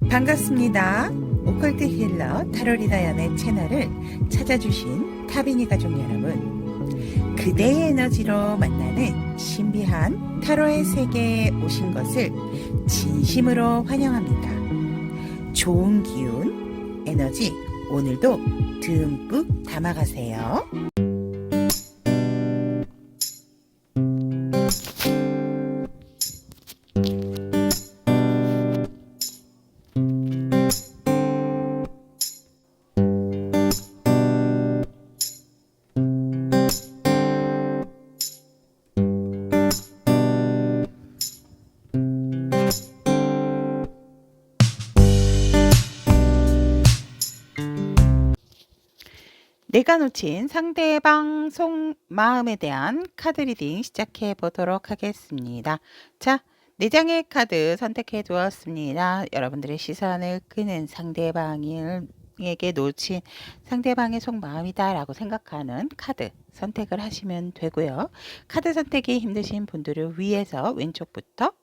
반갑습니다. 오컬트 힐러 타로리다 연의 채널을 찾아주신 타비니 가족 여러분, 그대의 에너지로 만나는 신비한 타로의 세계에 오신 것을 진심으로 환영합니다. 좋은 기운, 에너지 오늘도 듬뿍 담아가세요. 내가 놓친 상대방 속마음에 대한 카드 리딩 시작해 보도록 하겠습니다. 자, 4장의 카드 선택해 두었습니다. 여러분들의 시선을 끄는 상대방에게 놓친 상대방의 속마음이다 라고 생각하는 카드 선택을 하시면 되고요. 카드 선택이 힘드신 분들을 위해서 왼쪽부터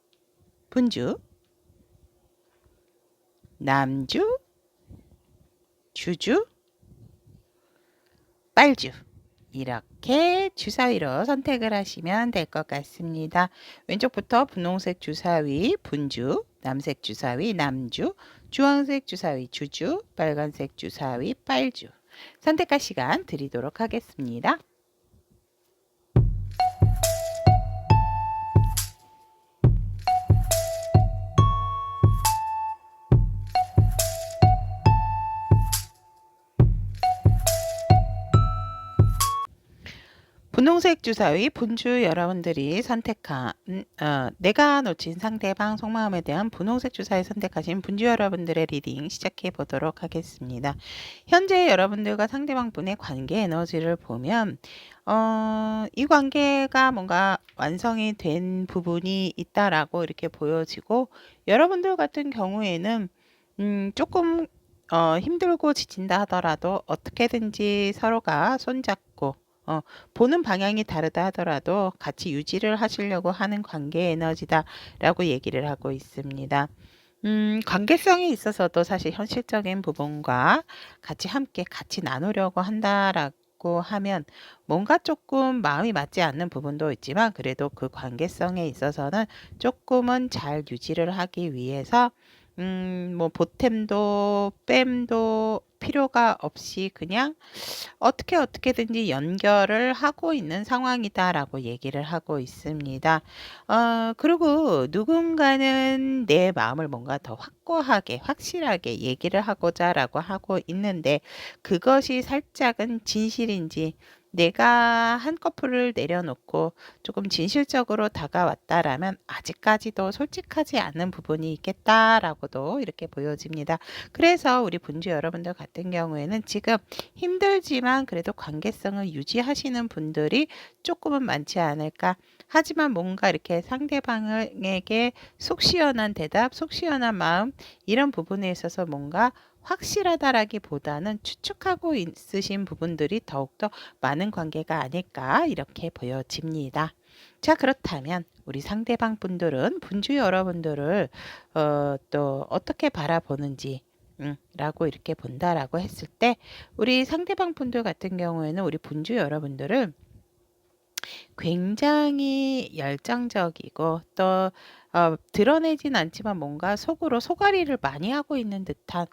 분주, 남주, 주주, 빨주 이렇게 주사위로 선택을 하시면 될 것 같습니다. 왼쪽부터 분홍색 주사위 분주, 남색 주사위 남주, 주황색 주사위 주주, 빨간색 주사위 빨주 선택할 시간 드리도록 하겠습니다. 분홍색 주사위 분주 여러분들이 선택한 내가 놓친 상대방 속마음에 대한 분홍색 주사위 선택하신 분주 여러분들의 리딩 시작해 보도록 하겠습니다. 현재 여러분들과 상대방 분의 관계 에너지를 보면 이 관계가 뭔가 완성이 된 부분이 있다라고 이렇게 보여지고, 여러분들 같은 경우에는 조금 힘들고 지친다 하더라도 어떻게든지 서로가 손잡고 보는 방향이 다르다 하더라도 같이 유지를 하시려고 하는 관계 에너지다라고 얘기를 하고 있습니다. 관계성에 있어서도 사실 현실적인 부분과 함께 같이 나누려고 한다라고 하면 뭔가 조금 마음이 맞지 않는 부분도 있지만, 그래도 그 관계성에 있어서는 조금은 잘 유지를 하기 위해서 뭐 보탬도 뺨도 필요가 없이 그냥 어떻게든지 연결을 하고 있는 상황이다라고 얘기를 하고 있습니다. 그리고 누군가는 내 마음을 뭔가 더 확고하게 확실하게 얘기를 하고자라고 하고 있는데, 그것이 살짝은 진실인지, 내가 한꺼풀을 내려놓고 조금 진실적으로 다가왔다라면 아직까지도 솔직하지 않은 부분이 있겠다라고도 이렇게 보여집니다. 그래서 우리 분주 여러분들 같은 경우에는 지금 힘들지만 그래도 관계성을 유지하시는 분들이 조금은 많지 않을까. 하지만 뭔가 이렇게 상대방에게 속 시원한 대답, 속 시원한 마음, 이런 부분에 있어서 뭔가 확실하다라기보다는 추측하고 있으신 부분들이 더욱더 많은 관계가 아닐까 이렇게 보여집니다. 자, 그렇다면 우리 상대방 분들은 분주 여러분들을 또 어떻게 바라보는지 라고 이렇게 본다라고 했을 때, 우리 상대방 분들 같은 경우에는 우리 분주 여러분들을 굉장히 열정적이고 또 드러내진 않지만 뭔가 속으로 소가리를 많이 하고 있는 듯한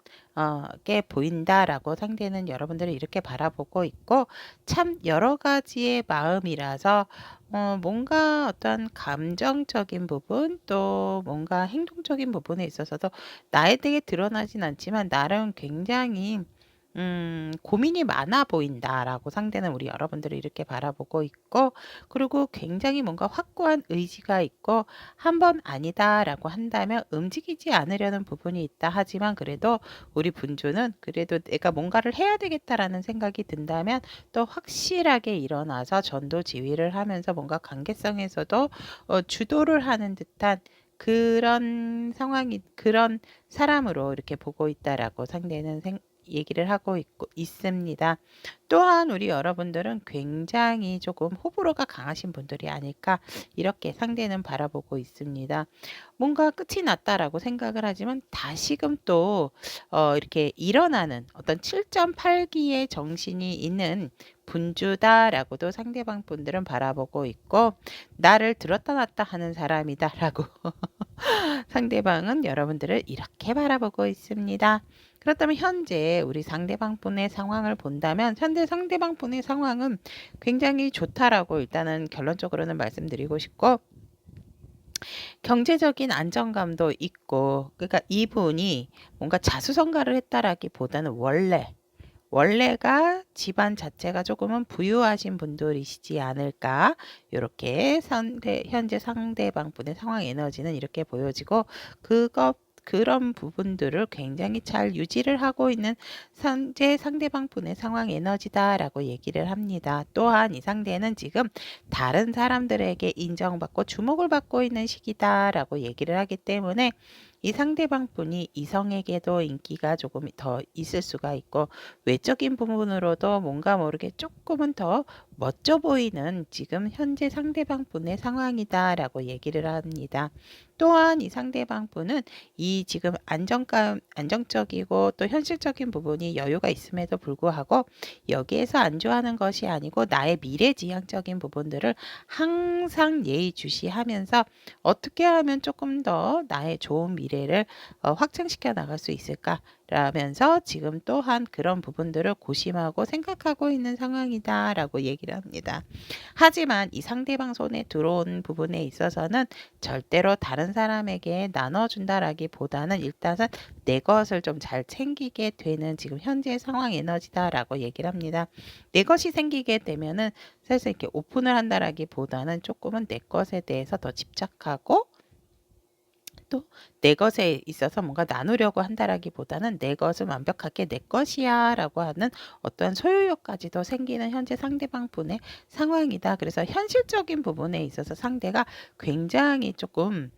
게 보인다라고 상대는 여러분들을 이렇게 바라보고 있고, 참 여러 가지의 마음이라서 뭔가 어떤 감정적인 부분 또 뭔가 행동적인 부분에 있어서도 나에 대해 드러나진 않지만 나름 굉장히 고민이 많아 보인다라고 상대는 우리 여러분들을 이렇게 바라보고 있고, 그리고 굉장히 뭔가 확고한 의지가 있고, 한 번 아니다라고 한다면 움직이지 않으려는 부분이 있다 하지만, 그래도 우리 분주는 그래도 내가 뭔가를 해야 되겠다라는 생각이 든다면 또 확실하게 일어나서 전도지휘를 하면서 뭔가 관계성에서도 주도를 하는 듯한 그런 상황이, 그런 사람으로 이렇게 보고 있다라고 상대는 얘기를 하고 있습니다. 또한 우리 여러분들은 굉장히 조금 호불호가 강하신 분들이 아닐까 이렇게 상대는 바라보고 있습니다. 뭔가 끝이 났다라고 생각을 하지만 다시금 또 이렇게 일어나는 어떤 7.8기의 정신이 있는 분주다라고도 상대방 분들은 바라보고 있고, 나를 들었다 놨다 하는 사람이다라고 상대방은 여러분들을 이렇게 바라보고 있습니다. 그렇다면 현재 우리 상대방 분의 상황을 본다면 현재 상대방 분의 상황은 굉장히 좋다라고 일단은 결론적으로는 말씀드리고 싶고, 경제적인 안정감도 있고, 그러니까 이분이 뭔가 자수성가를 했다라기보다는 원래가 집안 자체가 조금은 부유하신 분들이시지 않을까, 이렇게 현재 상대방 분의 상황 에너지는 이렇게 보여지고, 그런 부분들을 굉장히 잘 유지를 하고 있는 현재 상대방 분의 상황 에너지다라고 얘기를 합니다. 또한 이 상대는 지금 다른 사람들에게 인정받고 주목을 받고 있는 시기다라고 얘기를 하기 때문에 이 상대방 분이 이성에게도 인기가 조금 더 있을 수가 있고, 외적인 부분으로도 뭔가 모르게 조금은 더 멋져 보이는 지금 현재 상대방 분의 상황이다라고 얘기를 합니다. 또한 이 상대방 분은 이 지금 안정적이고 또 현실적인 부분이 여유가 있음에도 불구하고 여기에서 안주하는 것이 아니고 나의 미래지향적인 부분들을 항상 예의주시하면서 어떻게 하면 조금 더 나의 좋은 미래를 확장시켜 나갈 수 있을까? 라면서 지금 또한 그런 부분들을 고심하고 생각하고 있는 상황이다라고 얘기를 합니다. 하지만 이 상대방 손에 들어온 부분에 있어서는 절대로 다른 사람에게 나눠준다라기보다는 일단은 내 것을 좀 잘 챙기게 되는 지금 현재 상황 에너지다라고 얘기를 합니다. 내 것이 생기게 되면은 사실 이렇게 오픈을 한다라기보다는 조금은 내 것에 대해서 더 집착하고, 또 내 것에 있어서 뭔가 나누려고 한다라기보다는 내 것은 완벽하게 내 것이야 라고 하는 어떠한 소유욕까지도 생기는 현재 상대방 분의 상황이다. 그래서 현실적인 부분에 있어서 상대가 굉장히 조금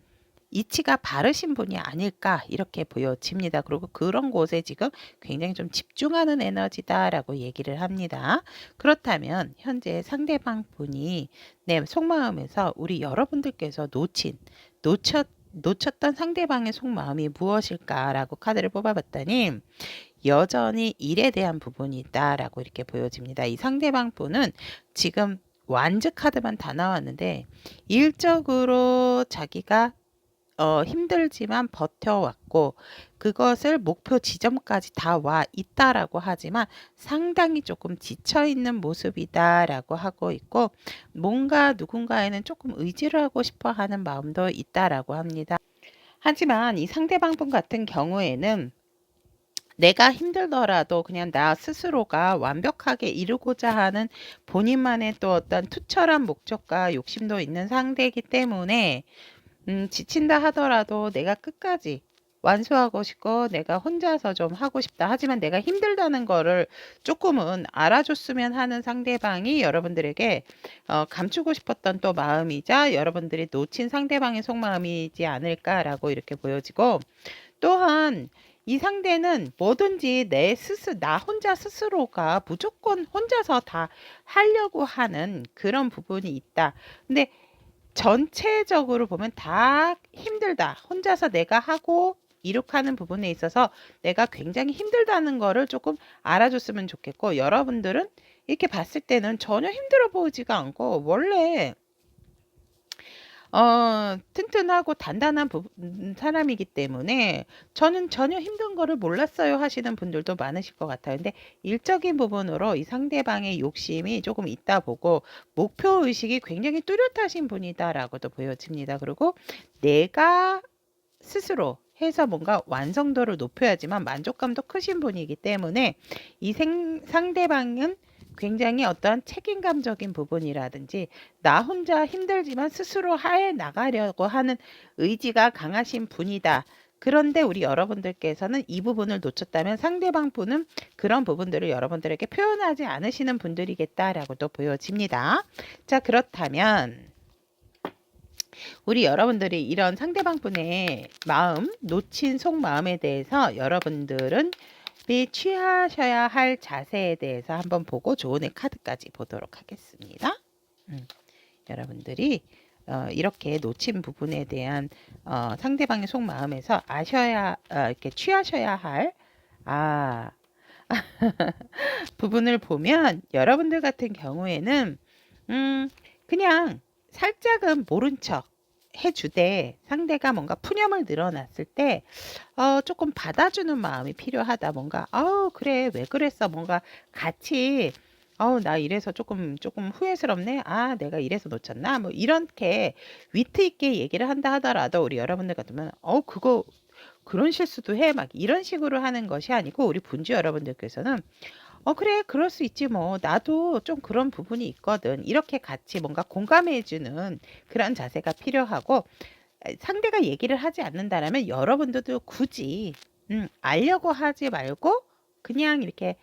이치가 바르신 분이 아닐까 이렇게 보여집니다. 그리고 그런 곳에 지금 굉장히 좀 집중하는 에너지다라고 얘기를 합니다. 그렇다면 현재 상대방 분이 내 속마음에서 우리 여러분들께서 놓쳤던 상대방의 속마음이 무엇일까라고 카드를 뽑아봤더니 여전히 일에 대한 부분이 있다라고 이렇게 보여집니다. 이 상대방 분은 지금 완즈 카드만 다 나왔는데 일적으로 자기가 힘들지만 버텨왔고 그것을 목표 지점까지 다 와 있다라고 하지만 상당히 조금 지쳐있는 모습이다라고 하고 있고, 뭔가 누군가에는 조금 의지를 하고 싶어 하는 마음도 있다라고 합니다. 하지만 이 상대방 분 같은 경우에는 내가 힘들더라도 그냥 나 스스로가 완벽하게 이루고자 하는 본인만의 또 어떤 투철한 목적과 욕심도 있는 상대이기 때문에 지친다 하더라도 내가 끝까지 완수하고 싶고 내가 혼자서 좀 하고 싶다. 하지만 내가 힘들다는 거를 조금은 알아줬으면 하는 상대방이 여러분들에게 감추고 싶었던 또 마음이자 여러분들이 놓친 상대방의 속마음이지 않을까라고 이렇게 보여지고, 또한 이 상대는 뭐든지 나 혼자 스스로가 무조건 혼자서 다 하려고 하는 그런 부분이 있다. 근데 전체적으로 보면 다 힘들다. 혼자서 내가 하고 이룩하는 부분에 있어서 내가 굉장히 힘들다는 거를 조금 알아줬으면 좋겠고, 여러분들은 이렇게 봤을 때는 전혀 힘들어 보이지가 않고 원래 튼튼하고 단단한 사람이기 때문에 저는 전혀 힘든 거를 몰랐어요 하시는 분들도 많으실 것 같아요. 근데 일적인 부분으로 이 상대방의 욕심이 조금 있다 보고 목표 의식이 굉장히 뚜렷하신 분이다라고도 보여집니다. 그리고 내가 스스로 해서 뭔가 완성도를 높여야지만 만족감도 크신 분이기 때문에 이 상대방은 굉장히 어떠한 책임감적인 부분이라든지 나 혼자 힘들지만 스스로 해 나가려고 하는 의지가 강하신 분이다. 그런데 우리 여러분들께서는 이 부분을 놓쳤다면 상대방 분은 그런 부분들을 여러분들에게 표현하지 않으시는 분들이겠다라고도 보여집니다. 자, 그렇다면 우리 여러분들이 이런 상대방 분의 마음, 놓친 속마음에 대해서 여러분들은 취하셔야 할 자세에 대해서 한번 보고 조언의 카드까지 보도록 하겠습니다. 여러분들이 이렇게 놓친 부분에 대한 상대방의 속마음에서 이렇게 취하셔야 할 부분을 보면 여러분들 같은 경우에는 그냥 살짝은 모른 척 해주되 상대가 뭔가 푸념을 늘어났을 때 조금 받아주는 마음이 필요하다. 뭔가 그래 왜 그랬어 뭔가 같이 나 이래서 조금 후회스럽네. 내가 이래서 놓쳤나 뭐 이렇게 위트 있게 얘기를 한다 하더라도 우리 여러분들 같으면 그거 그런 실수도 해 막 이런 식으로 하는 것이 아니고 우리 분주 여러분들께서는 그래 그럴 수 있지 뭐 나도 좀 그런 부분이 있거든 이렇게 같이 뭔가 공감해 주는 그런 자세가 필요하고 상대가 얘기를 하지 않는다라면 여러분들도 굳이 알려고 하지 말고 그냥 이렇게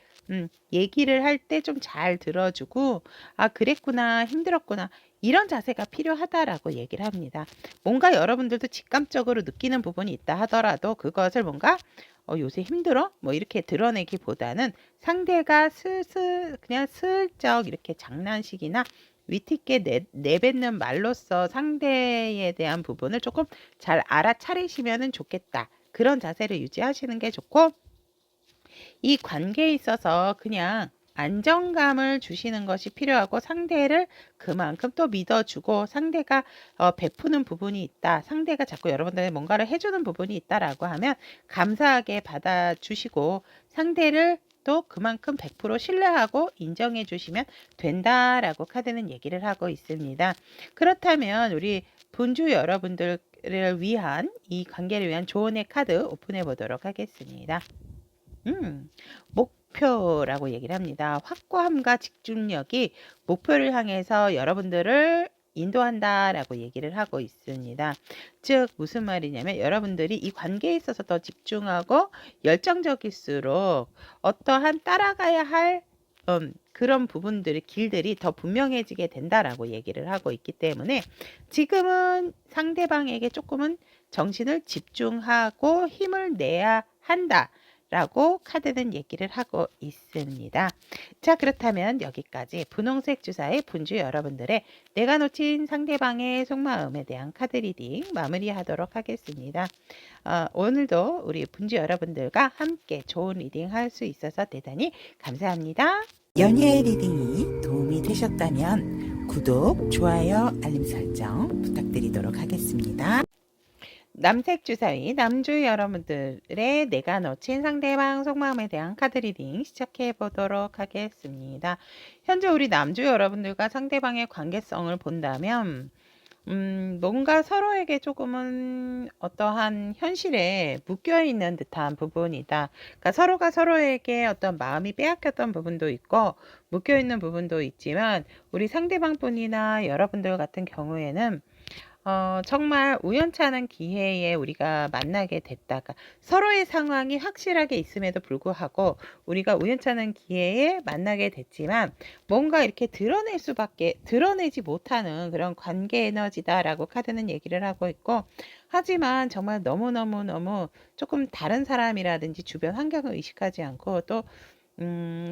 얘기를 할 때 좀 잘 들어주고 그랬구나 힘들었구나 이런 자세가 필요하다라고 얘기를 합니다. 뭔가 여러분들도 직감적으로 느끼는 부분이 있다 하더라도 그것을 뭔가 요새 힘들어? 뭐 이렇게 드러내기보다는 상대가 그냥 슬쩍 이렇게 장난식이나 위트있게 내뱉는 말로써 상대에 대한 부분을 조금 잘 알아차리시면 좋겠다. 그런 자세를 유지하시는 게 좋고 이 관계에 있어서 그냥 안정감을 주시는 것이 필요하고 상대를 그만큼 또 믿어주고 상대가 베푸는 부분이 있다. 상대가 자꾸 여러분들의 뭔가를 해주는 부분이 있다라고 하면 감사하게 받아주시고 상대를 또 그만큼 100% 신뢰하고 인정해 주시면 된다라고 카드는 얘기를 하고 있습니다. 그렇다면 우리 본주 여러분들을 위한 이 관계를 위한 조언의 카드 오픈해 보도록 하겠습니다. 목표라고 얘기를 합니다. 확고함과 집중력이 목표를 향해서 여러분들을 인도한다라고 얘기를 하고 있습니다. 즉 무슨 말이냐면 여러분들이 이 관계에 있어서 더 집중하고 열정적일수록 어떠한 따라가야 할 그런 부분들의 길들이 더 분명해지게 된다라고 얘기를 하고 있기 때문에 지금은 상대방에게 조금은 정신을 집중하고 힘을 내야 한다. 라고 카드는 얘기를 하고 있습니다. 자 그렇다면 여기까지 분홍색 주사의 분주 여러분들의 내가 놓친 상대방의 속마음에 대한 카드 리딩 마무리하도록 하겠습니다. 오늘도 우리 분주 여러분들과 함께 좋은 리딩 할 수 있어서 대단히 감사합니다. 연예 리딩이 도움이 되셨다면 구독, 좋아요, 알림 설정 부탁드리도록 하겠습니다. 남색 주사위 남주 여러분들의 내가 놓친 상대방 속마음에 대한 카드 리딩 시작해 보도록 하겠습니다. 현재 우리 남주 여러분들과 상대방의 관계성을 본다면 뭔가 서로에게 조금은 어떠한 현실에 묶여있는 듯한 부분이다. 그러니까 서로가 서로에게 어떤 마음이 빼앗겼던 부분도 있고 묶여있는 부분도 있지만 우리 상대방 분이나 여러분들 같은 경우에는 정말 우연찮은 기회에 우리가 만나게 됐다가 서로의 상황이 확실하게 있음에도 불구하고 우리가 우연찮은 기회에 만나게 됐지만 뭔가 이렇게 드러내지 못하는 그런 관계 에너지다라고 카드는 얘기를 하고 있고 하지만 정말 너무 조금 다른 사람이라든지 주변 환경을 의식하지 않고 또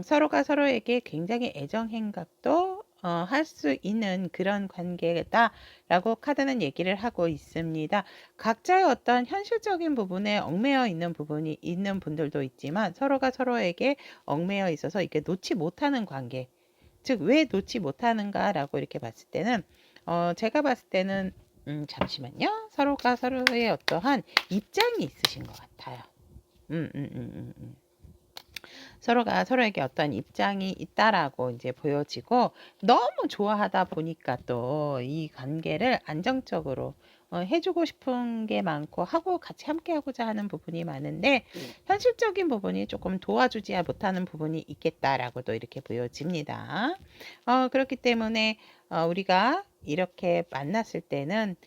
서로가 서로에게 굉장히 애정 행각도 할 수 있는 그런 관계다라고 카드는 얘기를 하고 있습니다. 각자의 어떤 현실적인 부분에 얽매여 있는 부분이 있는 분들도 있지만 서로가 서로에게 얽매여 있어서 이렇게 놓지 못하는 관계. 즉 왜 놓지 못하는가라고 이렇게 봤을 때는 제가 봤을 때는 잠시만요. 서로가 서로의 어떠한 입장이 있으신 것 같아요. 서로가 서로에게 어떤 입장이 있다라고 이제 보여지고 너무 좋아하다 보니까 또 이 관계를 안정적으로 해주고 싶은 게 많고 하고 같이 함께 하고자 하는 부분이 많은데 현실적인 부분이 조금 도와주지 못하는 부분이 있겠다라고도 이렇게 보여집니다. 그렇기 때문에 우리가 이렇게 만났을 때는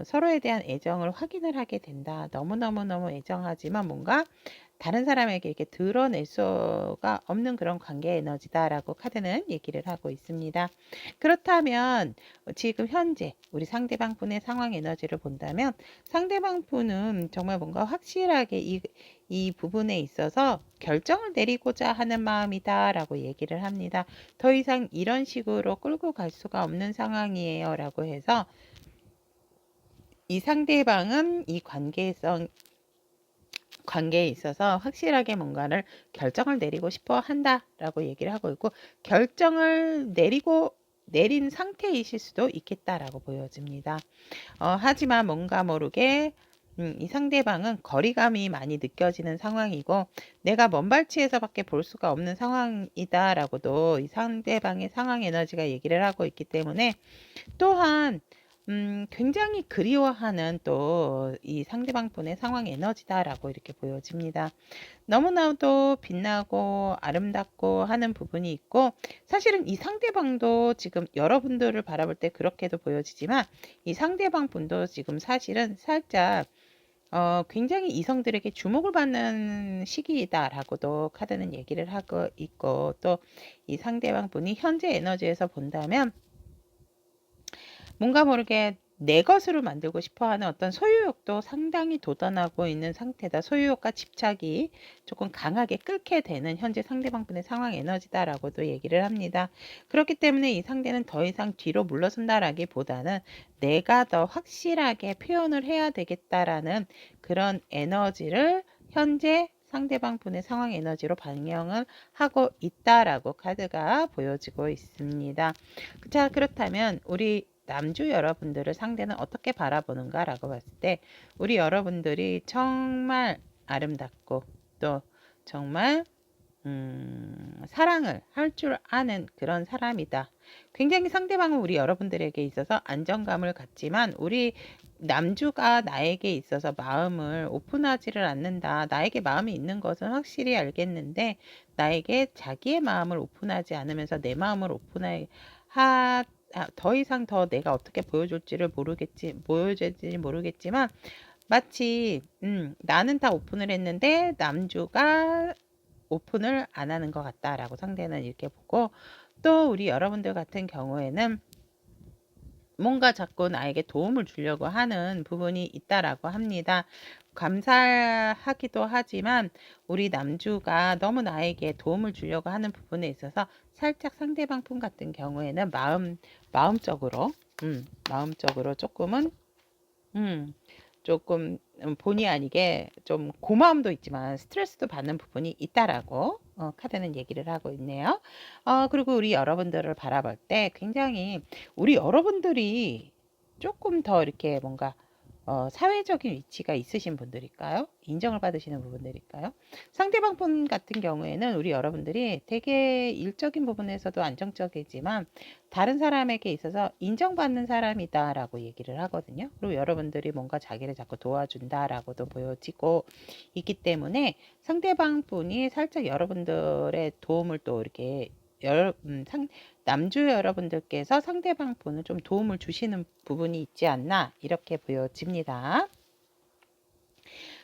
서로에 대한 애정을 확인을 하게 된다. 너무너무너무 애정하지만 뭔가 다른 사람에게 이렇게 드러낼 수가 없는 그런 관계 에너지다라고 카드는 얘기를 하고 있습니다. 그렇다면 지금 현재 우리 상대방 분의 상황 에너지를 본다면 상대방 분은 정말 뭔가 확실하게 이 부분에 있어서 결정을 내리고자 하는 마음이다라고 얘기를 합니다. 더 이상 이런 식으로 끌고 갈 수가 없는 상황이에요 라고 해서 이 상대방은 이 관계에 있어서 확실하게 뭔가를 결정을 내리고 싶어 한다라고 얘기를 하고 있고, 결정을 내린 상태이실 수도 있겠다라고 보여집니다. 하지만 뭔가 모르게 이 상대방은 거리감이 많이 느껴지는 상황이고 내가 먼 발치에서밖에 볼 수가 없는 상황이다라고도 이 상대방의 상황 에너지가 얘기를 하고 있기 때문에, 또한 굉장히 그리워하는 또 이 상대방 분의 상황 에너지다라고 이렇게 보여집니다. 너무나도 빛나고 아름답고 하는 부분이 있고, 사실은 이 상대방도 지금 여러분들을 바라볼 때 그렇게도 보여지지만 이 상대방 분도 지금 사실은 살짝 굉장히 이성들에게 주목을 받는 시기이다라고도 카드는 얘기를 하고 있고, 또 이 상대방 분이 현재 에너지에서 본다면 뭔가 모르게 내 것으로 만들고 싶어하는 어떤 소유욕도 상당히 돋아나고 있는 상태다. 소유욕과 집착이 조금 강하게 끓게 되는 현재 상대방분의 상황 에너지다라고도 얘기를 합니다. 그렇기 때문에 이 상대는 더 이상 뒤로 물러선다라기보다는 내가 더 확실하게 표현을 해야 되겠다라는 그런 에너지를 현재 상대방 분의 상황 에너지로 반영을 하고 있다라고 카드가 보여지고 있습니다. 자, 그렇다면 우리 남주 여러분들을 상대는 어떻게 바라보는가 라고 봤을 때, 우리 여러분들이 정말 아름답고 또 정말 사랑을 할 줄 아는 그런 사람이다. 굉장히 상대방은 우리 여러분들에게 있어서 안정감을 갖지만 우리 남주가 나에게 있어서 마음을 오픈하지를 않는다. 나에게 마음이 있는 것은 확실히 알겠는데 나에게 자기의 마음을 오픈하지 않으면서 내 마음을 더 이상 더 내가 어떻게 보여줄지 모르겠지만 마치 나는 다 오픈을 했는데 남주가 오픈을 안 하는 것 같다라고 상대는 이렇게 보고, 또 우리 여러분들 같은 경우에는 뭔가 자꾸 나에게 도움을 주려고 하는 부분이 있다라고 합니다. 감사하기도 하지만 우리 남주가 너무 나에게 도움을 주려고 하는 부분에 있어서 살짝 상대방 분 같은 경우에는 마음적으로 조금 본의 아니게 좀 고마움도 있지만 스트레스도 받는 부분이 있다라고 카드는 얘기를 하고 있네요. 그리고 우리 여러분들을 바라볼 때 굉장히 우리 여러분들이 조금 더 이렇게 뭔가 사회적인 위치가 있으신 분들일까요? 인정을 받으시는 부분들일까요? 상대방 분 같은 경우에는 우리 여러분들이 되게 일적인 부분에서도 안정적이지만 다른 사람에게 있어서 인정받는 사람이다라고 얘기를 하거든요. 그리고 여러분들이 뭔가 자기를 자꾸 도와준다라고도 보여지고 있기 때문에 상대방 분이 살짝 여러분들의 도움을 또 이렇게 남주 여러분들께서 상대방 분을 좀 도움을 주시는 부분이 있지 않나 이렇게 보여집니다.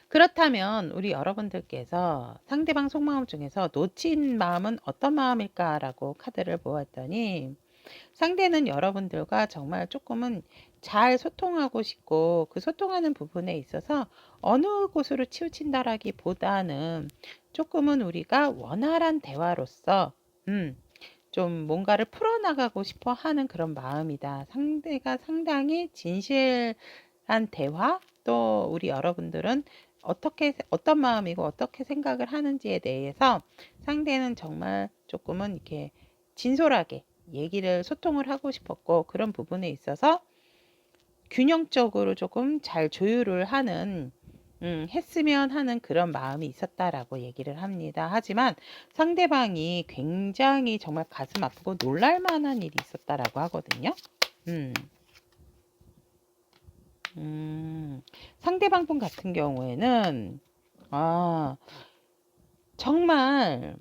그렇다면 우리 여러분들께서 상대방 속마음 중에서 놓친 마음은 어떤 마음일까라고 카드를 보았더니, 상대는 여러분들과 정말 조금은 잘 소통하고 싶고 그 소통하는 부분에 있어서 어느 곳으로 치우친다라기보다는 조금은 우리가 원활한 대화로서 좀 뭔가를 풀어나가고 싶어 하는 그런 마음이다. 상대가 상당히 진실한 대화, 또 우리 여러분들은 어떤 마음이고 어떻게 생각을 하는지에 대해서 상대는 정말 조금은 이렇게 진솔하게 소통을 하고 싶었고, 그런 부분에 있어서 균형적으로 조금 잘 조율을 했으면 하는 그런 마음이 있었다라고 얘기를 합니다. 하지만 상대방이 굉장히 정말 가슴 아프고 놀랄 만한 일이 있었다라고 하거든요. 상대방 분 같은 경우에는 정말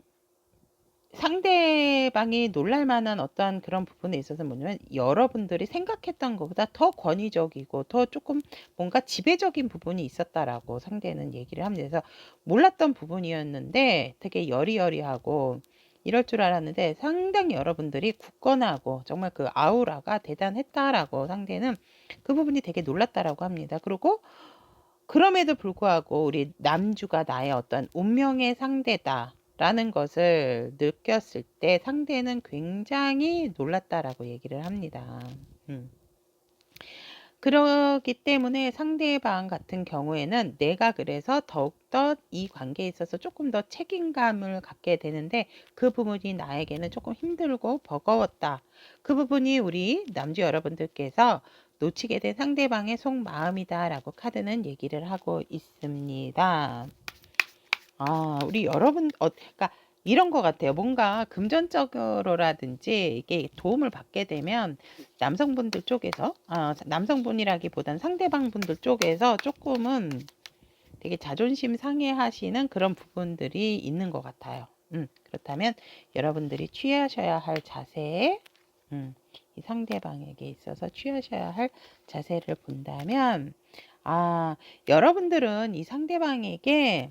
상대방이 놀랄 만한 어떠한 그런 부분에 있어서 뭐냐면 여러분들이 생각했던 것보다 더 권위적이고 더 조금 뭔가 지배적인 부분이 있었다라고 상대는 얘기를 합니다. 그래서 몰랐던 부분이었는데 되게 여리여리하고 이럴 줄 알았는데 상당히 여러분들이 굳건하고 정말 그 아우라가 대단했다라고 상대는 그 부분이 되게 놀랐다라고 합니다. 그리고 그럼에도 불구하고 우리 남주가 나의 어떤 운명의 상대다 라는 것을 느꼈을 때 상대는 굉장히 놀랐다라고 얘기를 합니다. 그렇기 때문에 상대방 같은 경우에는 내가 그래서 더욱더 이 관계에 있어서 조금 더 책임감을 갖게 되는데 그 부분이 나에게는 조금 힘들고 버거웠다. 그 부분이 우리 남주 여러분들께서 놓치게 된 상대방의 속마음이다 라고 카드는 얘기를 하고 있습니다. 우리 여러분, 그러니까 이런 것 같아요. 뭔가 금전적으로라든지 이게 도움을 받게 되면 남성분들 쪽에서, 남성분이라기보단 상대방 분들 쪽에서 조금은 되게 자존심 상해하시는 그런 부분들이 있는 것 같아요. 그렇다면 여러분들이 취하셔야 할 자세, 이 상대방에게 있어서 취하셔야 할 자세를 본다면, 여러분들은 이 상대방에게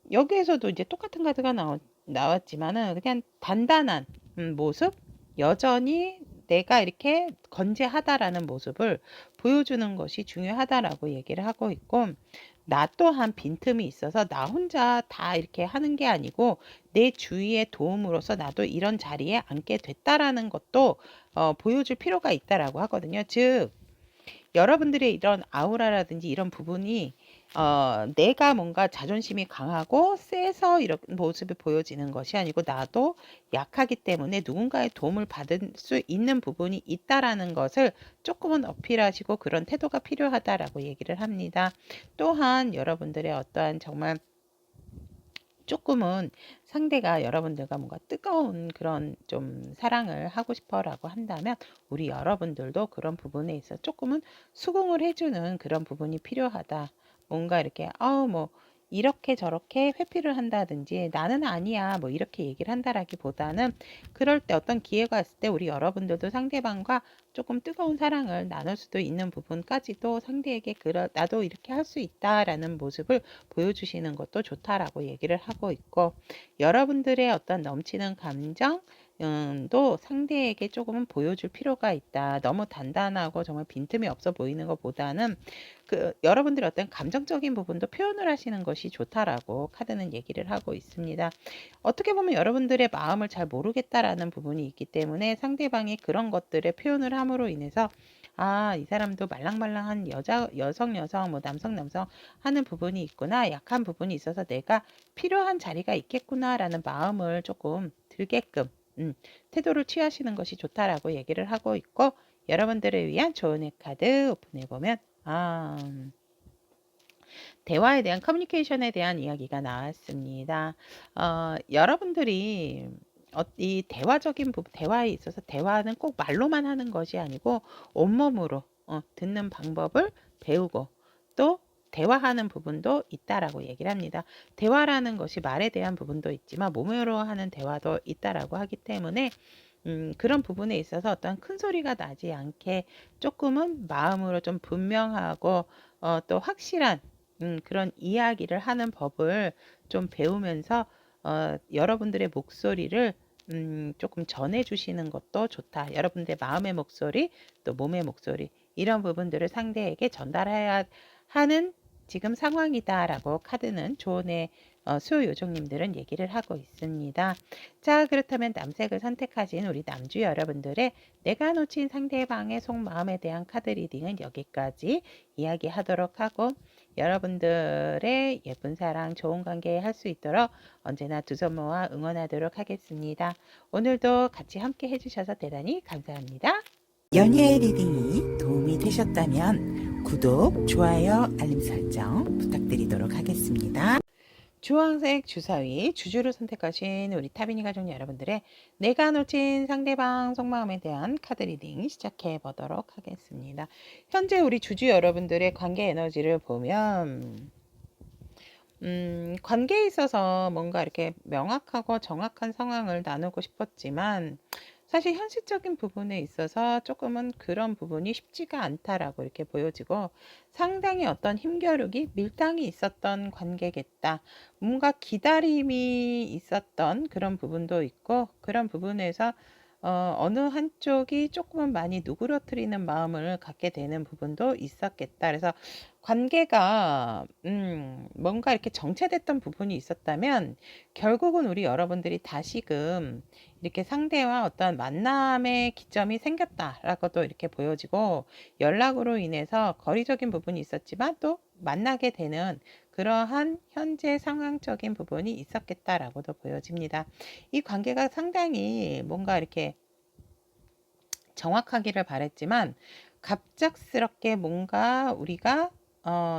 여기에서도 이제 똑같은 카드가 나왔지만은 그냥 단단한 모습, 여전히 내가 이렇게 건재하다라는 모습을 보여주는 것이 중요하다라고 얘기를 하고 있고, 나 또한 빈틈이 있어서 나 혼자 다 이렇게 하는 게 아니고 내 주위의 도움으로서 나도 이런 자리에 앉게 됐다라는 것도 보여줄 필요가 있다라고 하거든요. 즉 여러분들의 이런 아우라라든지 이런 부분이 내가 뭔가 자존심이 강하고 세서 이런 모습이 보여지는 것이 아니고 나도 약하기 때문에 누군가의 도움을 받을 수 있는 부분이 있다라는 것을 조금은 어필하시고 그런 태도가 필요하다라고 얘기를 합니다. 또한 여러분들의 어떠한 정말 조금은 상대가 여러분들과 뭔가 뜨거운 그런 좀 사랑을 하고 싶어라고 한다면 우리 여러분들도 그런 부분에 있어 조금은 수긍을 해주는 그런 부분이 필요하다. 뭔가 이렇게 뭐 이렇게 저렇게 회피를 한다든지 나는 아니야 뭐 이렇게 얘기를 한다라기보다는 그럴 때 어떤 기회가 있을 때 우리 여러분들도 상대방과 조금 뜨거운 사랑을 나눌 수도 있는 부분까지도 상대에게 나도 이렇게 할 수 있다라는 모습을 보여주시는 것도 좋다라고 얘기를 하고 있고 여러분들의 어떤 넘치는 감정 도 상대에게 조금은 보여줄 필요가 있다. 너무 단단하고 정말 빈틈이 없어 보이는 것보다는 그 여러분들의 어떤 감정적인 부분도 표현을 하시는 것이 좋다라고 카드는 얘기를 하고 있습니다. 어떻게 보면 여러분들의 마음을 잘 모르겠다라는 부분이 있기 때문에 상대방이 그런 것들의 표현을 함으로 인해서 이 사람도 말랑말랑한 여성, 뭐 남성 하는 부분이 있구나. 약한 부분이 있어서 내가 필요한 자리가 있겠구나라는 마음을 조금 들게끔 태도를 취하시는 것이 좋다라고 얘기를 하고 있고 여러분들을 위한 조언의 카드 오픈해보면 대화에 대한 커뮤니케이션에 대한 이야기가 나왔습니다. 여러분들이 이 대화적인 부분, 대화에 있어서 대화는 꼭 말로만 하는 것이 아니고 온몸으로 듣는 방법을 배우고 또 대화하는 부분도 있다라고 얘기를 합니다. 대화라는 것이 말에 대한 부분도 있지만 몸으로 하는 대화도 있다라고 하기 때문에 그런 부분에 있어서 어떤 큰 소리가 나지 않게 조금은 마음으로 좀 분명하고 또 확실한 그런 이야기를 하는 법을 좀 배우면서 여러분들의 목소리를 조금 전해주시는 것도 좋다. 여러분들의 마음의 목소리, 또 몸의 목소리 이런 부분들을 상대에게 전달해야 하는 지금 상황이다라고 카드는 조언의 수요 요정님들은 얘기를 하고 있습니다. 자, 그렇다면 남색을 선택하신 우리 남주 여러분들의 내가 놓친 상대방의 속마음에 대한 카드 리딩은 여기까지 이야기하도록 하고 여러분들의 예쁜 사랑, 좋은 관계 할 수 있도록 언제나 두 손 모아 응원하도록 하겠습니다. 오늘도 같이 함께 해주셔서 대단히 감사합니다. 연예 리딩이 도움이 되셨다면 구독, 좋아요, 알림 설정 부탁드리도록 하겠습니다. 주황색 주사위 주주를 선택하신 우리 타비니 가족 여러분들의 내가 놓친 상대방 속마음에 대한 카드 리딩 시작해 보도록 하겠습니다. 현재 우리 주주 여러분들의 관계 에너지를 보면 관계에 있어서 뭔가 이렇게 명확하고 정확한 상황을 나누고 싶었지만 사실 현실적인 부분에 있어서 조금은 그런 부분이 쉽지가 않다라고 이렇게 보여지고 상당히 어떤 힘겨루기, 밀당이 있었던 관계겠다. 뭔가 기다림이 있었던 그런 부분도 있고 그런 부분에서 어느 한쪽이 조금은 많이 누그러뜨리는 마음을 갖게 되는 부분도 있었겠다. 그래서 관계가 뭔가 이렇게 정체됐던 부분이 있었다면 결국은 우리 여러분들이 다시금 이렇게 상대와 어떤 만남의 기점이 생겼다라고도 이렇게 보여지고 연락으로 인해서 거리적인 부분이 있었지만 또 만나게 되는 그러한 현재 상황적인 부분이 있었겠다라고도 보여집니다. 이 관계가 상당히 뭔가 이렇게 정확하기를 바랬지만 갑작스럽게 뭔가 우리가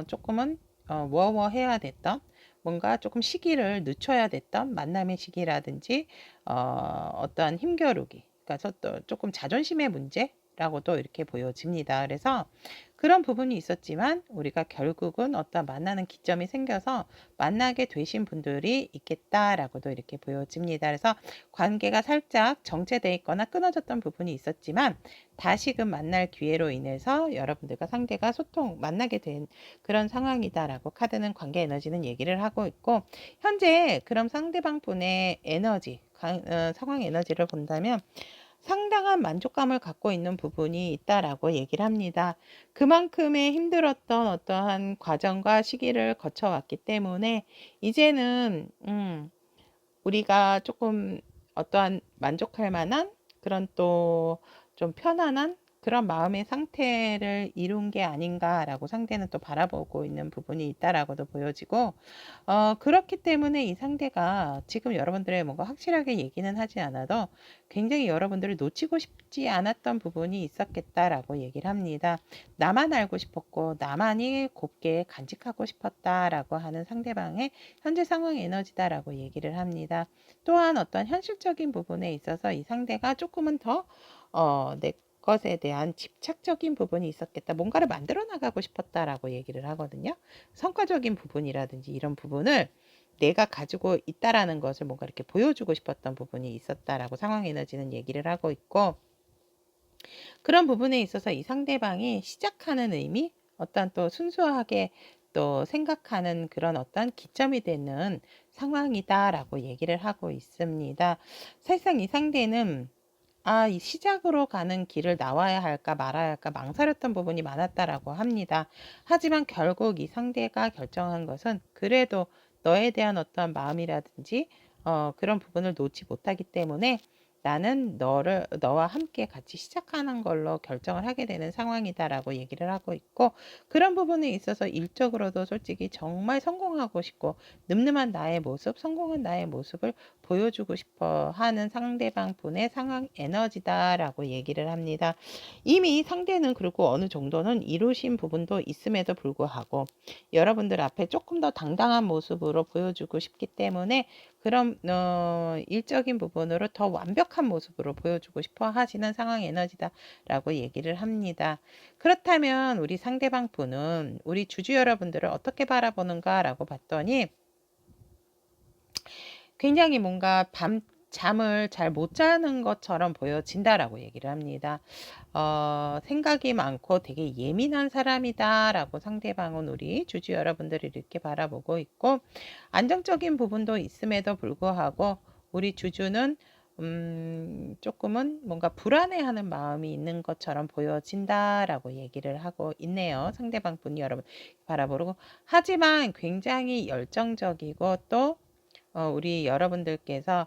조금은 워워해야 됐던 뭔가 조금 시기를 늦춰야 됐던 만남의 시기라든지 어떠한 힘겨루기 그러니까 또 조금 자존심의 문제라고도 이렇게 보여집니다. 그래서 그런 부분이 있었지만 우리가 결국은 어떤 만나는 기점이 생겨서 만나게 되신 분들이 있겠다라고도 이렇게 보여집니다. 그래서 관계가 살짝 정체돼 있거나 끊어졌던 부분이 있었지만 다시금 만날 기회로 인해서 여러분들과 상대가 만나게 된 그런 상황이다라고 카드는 관계 에너지는 얘기를 하고 있고 현재 그럼 상대방 분의 에너지, 상황 에너지를 본다면 상당한 만족감을 갖고 있는 부분이 있다라고 얘기를 합니다. 그만큼의 힘들었던 어떠한 과정과 시기를 거쳐왔기 때문에 이제는 우리가 조금 어떠한 만족할 만한 그런 또 좀 편안한 그런 마음의 상태를 이룬 게 아닌가라고 상대는 또 바라보고 있는 부분이 있다라고도 보여지고 그렇기 때문에 이 상대가 지금 여러분들의 뭔가 확실하게 얘기는 하지 않아도 굉장히 여러분들을 놓치고 싶지 않았던 부분이 있었겠다라고 얘기를 합니다. 나만 알고 싶었고 나만이 곱게 간직하고 싶었다라고 하는 상대방의 현재 상황 에너지다라고 얘기를 합니다. 또한 어떤 현실적인 부분에 있어서 이 상대가 조금은 더 내 것에 대한 집착적인 부분이 있었겠다. 뭔가를 만들어 나가고 싶었다라고 얘기를 하거든요. 성과적인 부분이라든지 이런 부분을 내가 가지고 있다라는 것을 뭔가 이렇게 보여주고 싶었던 부분이 있었다라고 상황 에너지는 얘기를 하고 있고 그런 부분에 있어서 이 상대방이 시작하는 의미, 어떤 또 순수하게 또 생각하는 그런 어떤 기점이 되는 상황이다라고 얘기를 하고 있습니다. 사실상 이 상대는 이 시작으로 가는 길을 나와야 할까 말아야 할까 망설였던 부분이 많았다라고 합니다. 하지만 결국 이 상대가 결정한 것은 그래도 너에 대한 어떤 마음이라든지 그런 부분을 놓지 못하기 때문에 나는 너와 함께 같이 시작하는 걸로 결정을 하게 되는 상황이다라고 얘기를 하고 있고 그런 부분에 있어서 일적으로도 솔직히 정말 성공하고 싶고 늠름한 나의 모습, 성공한 나의 모습을 보여주고 싶어 하는 상대방 분의 상황 에너지다라고 얘기를 합니다. 이미 상대는 그리고 어느 정도는 이루신 부분도 있음에도 불구하고 여러분들 앞에 조금 더 당당한 모습으로 보여주고 싶기 때문에 그런 일적인 부분으로 더 완벽한 모습으로 보여주고 싶어 하시는 상황 에너지다라고 얘기를 합니다. 그렇다면 우리 상대방 분은 우리 주주 여러분들을 어떻게 바라보는가라고 봤더니 굉장히 뭔가 잠을 잘 못 자는 것처럼 보여진다라고 얘기를 합니다. 생각이 많고 되게 예민한 사람이다라고 상대방은 우리 주주 여러분들을 이렇게 바라보고 있고 안정적인 부분도 있음에도 불구하고 우리 주주는 조금은 뭔가 불안해하는 마음이 있는 것처럼 보여진다라고 얘기를 하고 있네요. 상대방 분이 여러분 바라보고 하지만 굉장히 열정적이고 또 우리 여러분들께서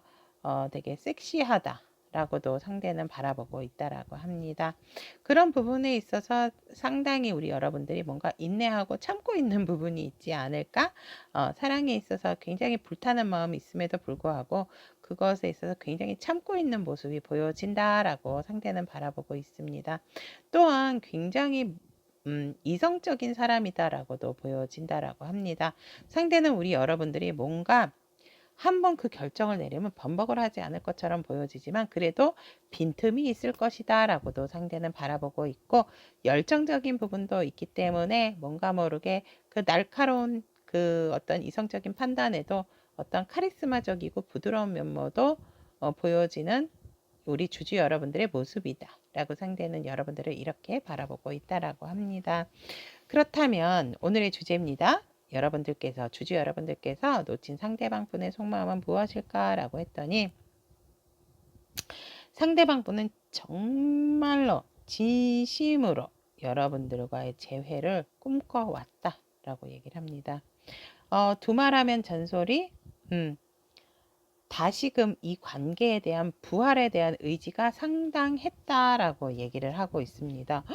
되게 섹시하다라고도 상대는 바라보고 있다라고 합니다. 그런 부분에 있어서 상당히 우리 여러분들이 뭔가 인내하고 참고 있는 부분이 있지 않을까? 사랑에 있어서 굉장히 불타는 마음이 있음에도 불구하고 그것에 있어서 굉장히 참고 있는 모습이 보여진다라고 상대는 바라보고 있습니다. 또한 굉장히 이성적인 사람이다라고도 보여진다라고 합니다. 상대는 우리 여러분들이 뭔가 한번 그 결정을 내리면 번복을 하지 않을 것처럼 보여지지만 그래도 빈틈이 있을 것이다 라고도 상대는 바라보고 있고 열정적인 부분도 있기 때문에 뭔가 모르게 그 날카로운 그 어떤 이성적인 판단에도 어떤 카리스마적이고 부드러운 면모도 보여지는 우리 주주 여러분들의 모습이다 라고 상대는 여러분들을 이렇게 바라보고 있다라고 합니다. 그렇다면 오늘의 주제입니다. 여러분들께서 주주 여러분들께서 놓친 상대방 분의 속마음은 무엇일까 라고 했더니, 상대방 분은 정말로 진심으로 여러분들과의 재회를 꿈꿔왔다 라고 얘기를 합니다. 두말하면 잔소리, 다시금 이 관계에 대한 부활에 대한 의지가 상당했다라고 얘기를 하고 있습니다.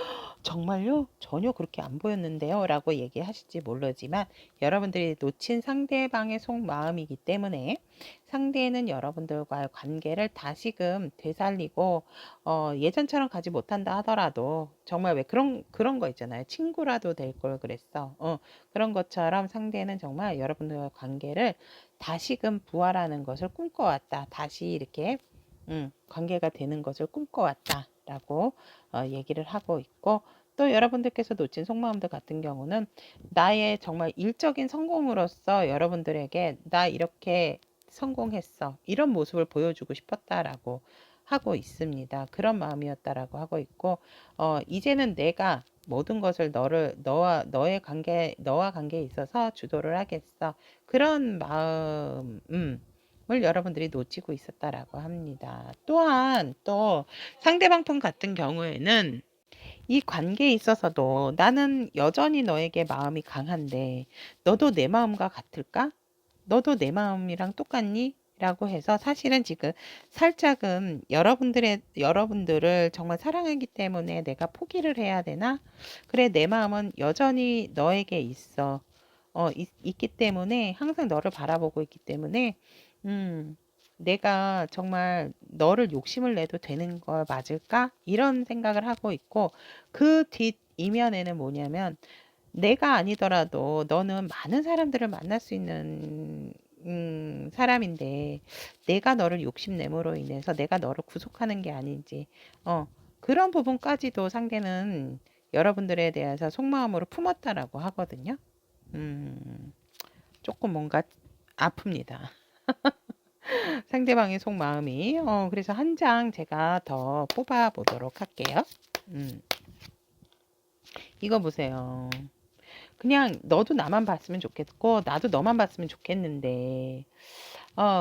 정말요? 전혀 그렇게 안 보였는데요 라고 얘기하실지 모르지만, 여러분들이 놓친 상대방의 속마음이기 때문에 상대는 여러분들과의 관계를 다시금 되살리고 예전처럼 가지 못한다 하더라도, 정말 왜 그런 거 있잖아요. 친구라도 될 걸 그랬어. 그런 것처럼 상대는 정말 여러분들과의 관계를 다시금 부활하는 것을 꿈꿔왔다. 다시 이렇게 관계가 되는 것을 꿈꿔왔다 라고 얘기를 하고 있고, 또 여러분들께서 놓친 속마음들 같은 경우는 나의 정말 일적인 성공으로서 여러분들에게 나 이렇게 성공했어, 이런 모습을 보여주고 싶었다라고 하고 있습니다. 그런 마음이었다라고 하고 있고, 이제는 내가 모든 것을 너와 관계에 있어서 주도를 하겠어, 그런 마음을 여러분들이 놓치고 있었다라고 합니다. 또한 또 상대방 분 같은 경우에는 이 관계에 있어서도 나는 여전히 너에게 마음이 강한데 너도 내 마음과 같을까? 너도 내 마음이랑 똑같니? 라고 해서 사실은 지금 살짝은 여러분들을 정말 사랑하기 때문에 내가 포기를 해야 되나? 그래, 내 마음은 여전히 너에게 있어. 있기 때문에 항상 너를 바라보고 있기 때문에 내가 정말 너를 욕심을 내도 되는 걸 맞을까? 이런 생각을 하고 있고, 그 뒷 이면에는 뭐냐면, 내가 아니더라도 너는 많은 사람들을 만날 수 있는 사람인데 내가 너를 욕심내므로 인해서 내가 너를 구속하는 게 아닌지, 그런 부분까지도 상대는 여러분들에 대해서 속마음으로 품었다라고 하거든요. 조금 뭔가 아픕니다. 상대방의 속마음이. 그래서 한 장 제가 더 뽑아 보도록 할게요. 이거 보세요. 그냥 너도 나만 봤으면 좋겠고 나도 너만 봤으면 좋겠는데,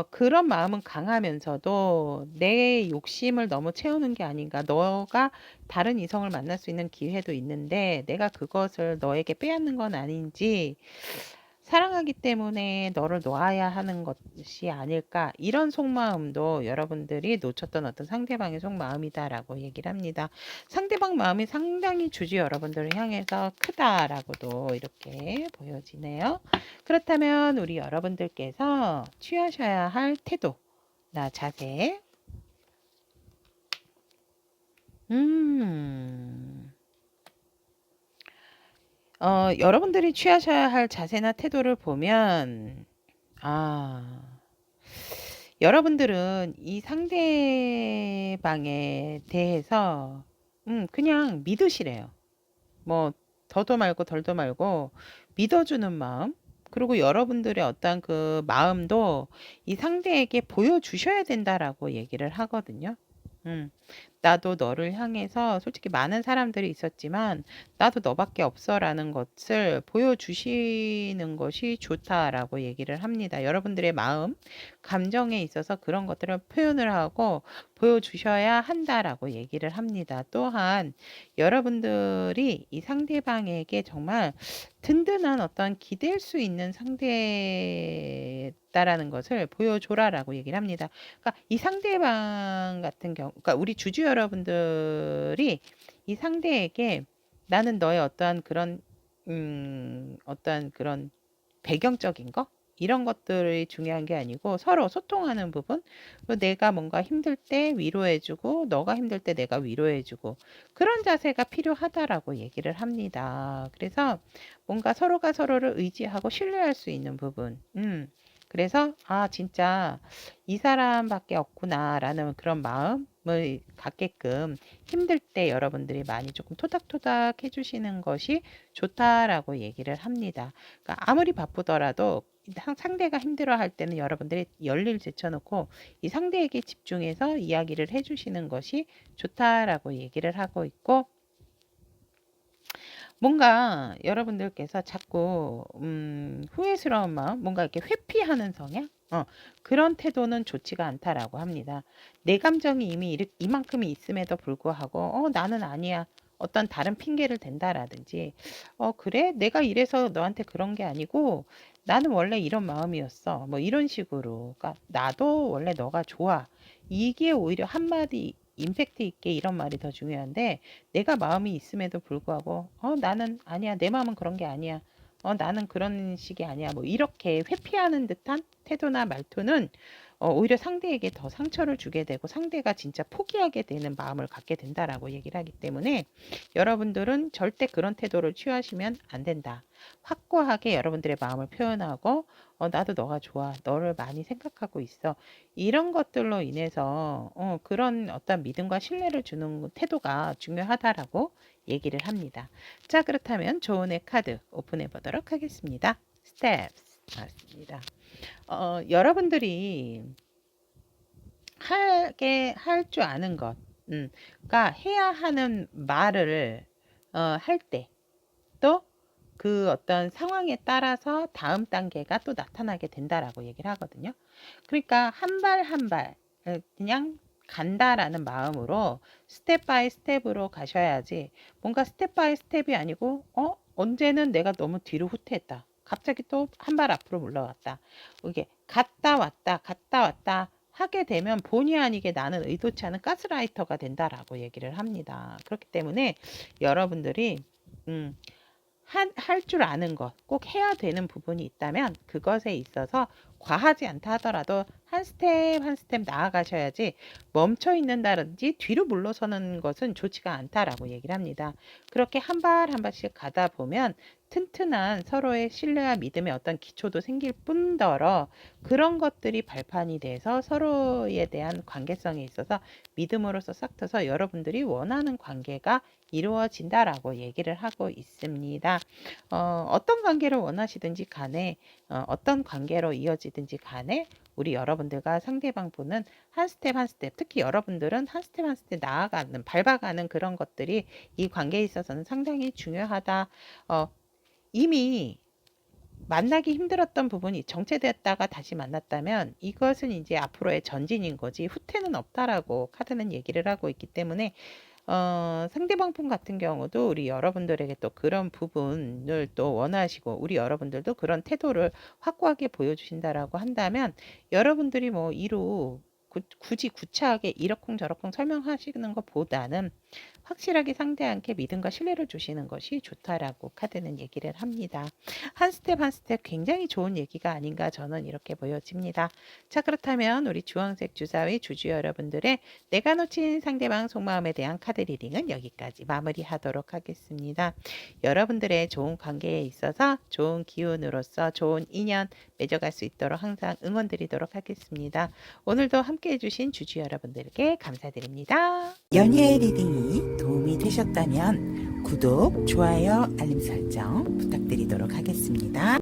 그런 마음은 강하면서도 내 욕심을 너무 채우는 게 아닌가. 너가 다른 이성을 만날 수 있는 기회도 있는데 내가 그것을 너에게 빼앗는 건 아닌지, 사랑하기 때문에 너를 놓아야 하는 것이 아닐까, 이런 속마음도 여러분들이 놓쳤던 어떤 상대방의 속마음이다라고 얘기를 합니다. 상대방 마음이 상당히 주주 여러분들을 향해서 크다라고도 이렇게 보여지네요. 그렇다면 우리 여러분들께서 취하셔야 할 태도나 자세, 여러분들이 취하셔야 할 자세나 태도를 보면, 여러분들은 이 상대방에 대해서 그냥 믿으시래요. 뭐 더도 말고 덜도 말고 믿어주는 마음, 그리고 여러분들의 어떤 그 마음도 이 상대에게 보여주셔야 된다라고 얘기를 하거든요. 나도 너를 향해서 솔직히 많은 사람들이 있었지만 나도 너밖에 없어라는 것을 보여주시는 것이 좋다라고 얘기를 합니다. 여러분들의 마음, 감정에 있어서 그런 것들을 표현을 하고 보여주셔야 한다라고 얘기를 합니다. 또한 여러분들이 이 상대방에게 정말 든든한 어떤 기댈 수 있는 상대다라는 것을 보여줘라라고 얘기를 합니다. 그러니까 이 상대방 같은 경우, 그러니까 우리 주주 여러분들이 이 상대에게 나는 너의 어떠한 그런 배경적인 거, 이런 것들이 중요한 게 아니고 서로 소통하는 부분, 내가 뭔가 힘들 때 위로해주고 너가 힘들 때 내가 위로해주고, 그런 자세가 필요하다라고 얘기를 합니다. 그래서 뭔가 서로가 서로를 의지하고 신뢰할 수 있는 부분, 그래서 진짜 이 사람밖에 없구나라는 그런 마음, 갖게끔 힘들 때 여러분들이 많이 조금 토닥토닥 해주시는 것이 좋다라고 얘기를 합니다. 그러니까 아무리 바쁘더라도 상대가 힘들어할 때는 여러분들이 열일 제쳐놓고 이 상대에게 집중해서 이야기를 해주시는 것이 좋다라고 얘기를 하고 있고, 뭔가 여러분들께서 자꾸 후회스러운 마음, 뭔가 이렇게 회피하는 성향, 그런 태도는 좋지가 않다라고 합니다. 내 감정이 이미 이만큼이 있음에도 불구하고 나는 아니야, 어떤 다른 핑계를 댄다라든지, 그래, 내가 이래서 너한테 그런 게 아니고 나는 원래 이런 마음이었어, 뭐 이런 식으로, 그러니까 나도 원래 너가 좋아, 이게 오히려 한마디 임팩트 있게 이런 말이 더 중요한데, 내가 마음이 있음에도 불구하고 나는 아니야, 내 마음은 그런 게 아니야, 나는 그런 식이 아니야, 뭐 이렇게 회피하는 듯한 태도나 말투는 오히려 상대에게 더 상처를 주게 되고 상대가 진짜 포기하게 되는 마음을 갖게 된다라고 얘기를 하기 때문에, 여러분들은 절대 그런 태도를 취하시면 안 된다. 확고하게 여러분들의 마음을 표현하고, 나도 너가 좋아, 너를 많이 생각하고 있어, 이런 것들로 인해서 그런 어떤 믿음과 신뢰를 주는 태도가 중요하다라고 얘기를 합니다. 자, 그렇다면 조언의 카드 오픈해 보도록 하겠습니다. 스텝스 맞습니다. 여러분들이 하게 할 줄 아는 것, 그러니까 해야 하는 말을 할 때, 또 그 어떤 상황에 따라서 다음 단계가 또 나타나게 된다라고 얘기를 하거든요. 그러니까 한 발 한 발 그냥 간다라는 마음으로 스텝 바이 스텝으로 가셔야지, 뭔가 스텝 바이 스텝이 아니고 언제는 내가 너무 뒤로 후퇴했다, 갑자기 또 한 발 앞으로 올라왔다, 이게 갔다 왔다 하게 되면 본의 아니게 나는 의도치 않은 가스라이터가 된다라고 얘기를 합니다. 그렇기 때문에 여러분들이 할 줄 아는 것, 꼭 해야 되는 부분이 있다면 그것에 있어서 과하지 않다 하더라도 한 스텝 한 스텝 나아가셔야지, 멈춰 있는다든지 뒤로 물러서는 것은 좋지가 않다라고 얘기를 합니다. 그렇게 한 발 한 발씩 가다 보면 튼튼한 서로의 신뢰와 믿음의 어떤 기초도 생길 뿐더러, 그런 것들이 발판이 돼서 서로에 대한 관계성에 있어서 믿음으로써 싹 트서 여러분들이 원하는 관계가 이루어진다라고 얘기를 하고 있습니다. 어떤 관계를 원하시든지 간에, 어떤 관계로 이어지든지 간에 우리 여러분들과 상대방 분은 한 스텝 한 스텝, 특히 여러분들은 한 스텝 한 스텝 나아가는, 밟아가는 그런 것들이 이 관계에 있어서는 상당히 중요하다. 이미 만나기 힘들었던 부분이 정체되었다가 다시 만났다면 이것은 이제 앞으로의 전진인 거지 후퇴는 없다라고 카드는 얘기를 하고 있기 때문에, 상대방 분 같은 경우도 우리 여러분들에게 또 그런 부분을 또 원하시고 우리 여러분들도 그런 태도를 확고하게 보여주신다라고 한다면, 여러분들이 뭐 이루 굳이 구차하게 이러쿵저러쿵 설명하시는 것보다는 확실하게 상대한테 믿음과 신뢰를 주시는 것이 좋다라고 카드는 얘기를 합니다. 한 스텝 한 스텝 굉장히 좋은 얘기가 아닌가 저는 이렇게 보여집니다. 자, 그렇다면 우리 주황색 주사위 주주 여러분들의 내가 놓친 상대방 속마음에 대한 카드 리딩은 여기까지 마무리하도록 하겠습니다. 여러분들의 좋은 관계에 있어서 좋은 기운으로서 좋은 인연 맺어갈 수 있도록 항상 응원드리도록 하겠습니다. 오늘도 함께 해주신 주주 여러분들께 감사드립니다. 연예 리딩이 도움이 되셨다면 구독, 좋아요, 알림 설정 부탁드리도록 하겠습니다.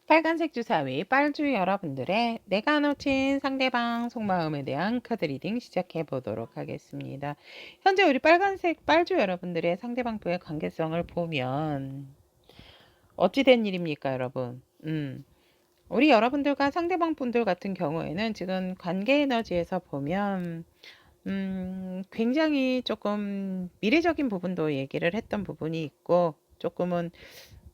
빨간색 주사위 빨주 여러분들의 내가 놓친 상대방 속마음에 대한 카드 리딩 시작해 보도록 하겠습니다. 현재 우리 빨간색 빨주 여러분들의 상대방과의 관계성을 보면 어찌된 일입니까, 여러분? 우리 여러분들과 상대방 분들 같은 경우에는 지금 관계 에너지에서 보면 굉장히 조금 미래적인 부분도 얘기를 했던 부분이 있고, 조금은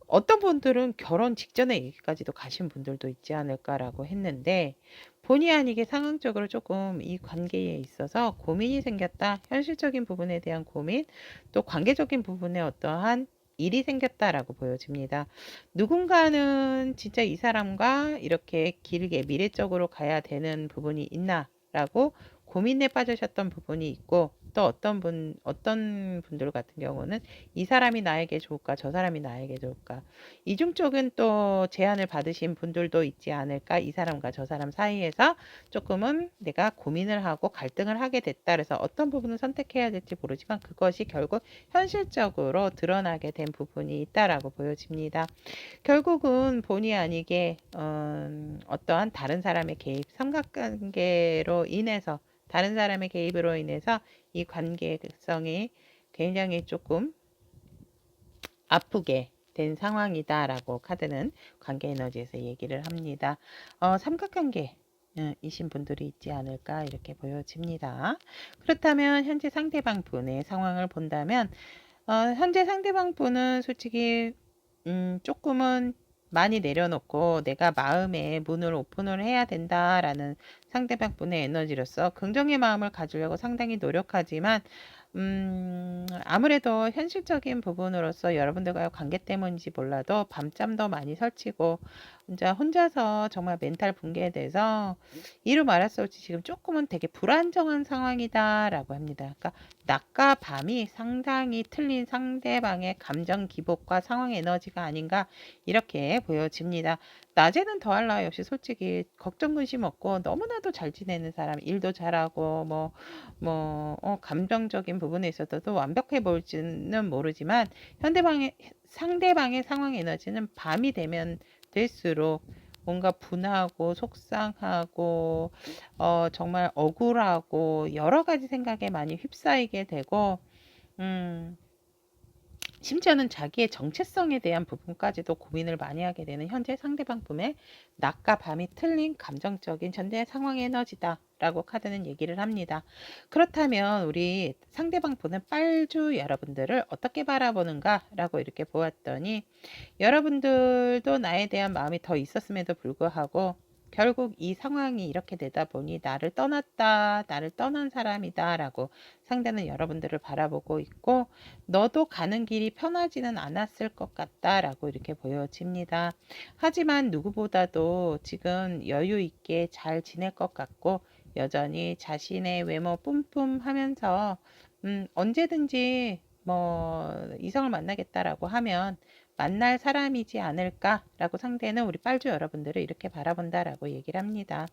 어떤 분들은 결혼 직전에 얘기까지도 가신 분들도 있지 않을까라고 했는데, 본의 아니게 상황적으로 조금 이 관계에 있어서 고민이 생겼다, 현실적인 부분에 대한 고민, 또 관계적인 부분에 어떠한 일이 생겼다라고 보여집니다. 누군가는 진짜 이 사람과 이렇게 길게 미래적으로 가야 되는 부분이 있나라고 고민에 빠지셨던 부분이 있고, 또 어떤 분들 같은 경우는 이 사람이 나에게 좋을까, 저 사람이 나에게 좋을까. 이중 쪽은 또 제안을 받으신 분들도 있지 않을까. 이 사람과 저 사람 사이에서 조금은 내가 고민을 하고 갈등을 하게 됐다. 그래서 어떤 부분을 선택해야 될지 모르지만 그것이 결국 현실적으로 드러나게 된 부분이 있다라고 보여집니다. 결국은 본의 아니게 어떠한 다른 사람의 개입, 삼각관계로 인해서 다른 사람의 개입으로 인해서 이 관계성이 굉장히 조금 아프게 된 상황이다라고 카드는 관계 에너지에서 얘기를 합니다. 삼각관계 이신 분들이 있지 않을까 이렇게 보여집니다. 그렇다면 현재 상대방 분의 상황을 본다면 현재 상대방 분은 솔직히 조금은 많이 내려놓고 내가 마음의 문을 오픈을 해야 된다라는 상대방 분의 에너지로서 긍정의 마음을 가지려고 상당히 노력하지만 아무래도 현실적인 부분으로서 여러분들과의 관계 때문인지 몰라도 밤잠도 많이 설치고 혼자서 정말 멘탈 붕괴에 대해서 이루 말할 수 없이 지금 조금은 되게 불안정한 상황이다라고 합니다. 그러니까 낮과 밤이 상당히 틀린 상대방의 감정 기복과 상황 에너지가 아닌가 이렇게 보여집니다. 낮에는 더할 나위 없이 솔직히 걱정 근심 없고 너무나도 잘 지내는 사람, 일도 잘하고 감정적인 부분에 있어서도 완벽해 보일지는 모르지만 상대방의 상황 에너지는 밤이 되면 될수록 뭔가 분하고 속상하고 정말 억울하고 여러 가지 생각에 많이 휩싸이게 되고 심지어는 자기의 정체성에 대한 부분까지도 고민을 많이 하게 되는 현재 상대방 분의 낮과 밤이 틀린 감정적인 현재 상황의 에너지다 라고 카드는 얘기를 합니다. 그렇다면 우리 상대방 분은 빨주 여러분들을 어떻게 바라보는가 라고 이렇게 보았더니 여러분들도 나에 대한 마음이 더 있었음에도 불구하고 결국 이 상황이 이렇게 되다 보니 나를 떠났다, 나를 떠난 사람이다 라고 상대는 여러분들을 바라보고 있고 너도 가는 길이 편하지는 않았을 것 같다 라고 이렇게 보여집니다. 하지만 누구보다도 지금 여유 있게 잘 지낼 것 같고 여전히 자신의 외모 뿜뿜 하면서 언제든지 이성을 만나겠다라고 하면 만날 사람이지 않을까라고 상대는 우리 빨주 여러분들을 이렇게 바라본다라고 얘기를 합니다.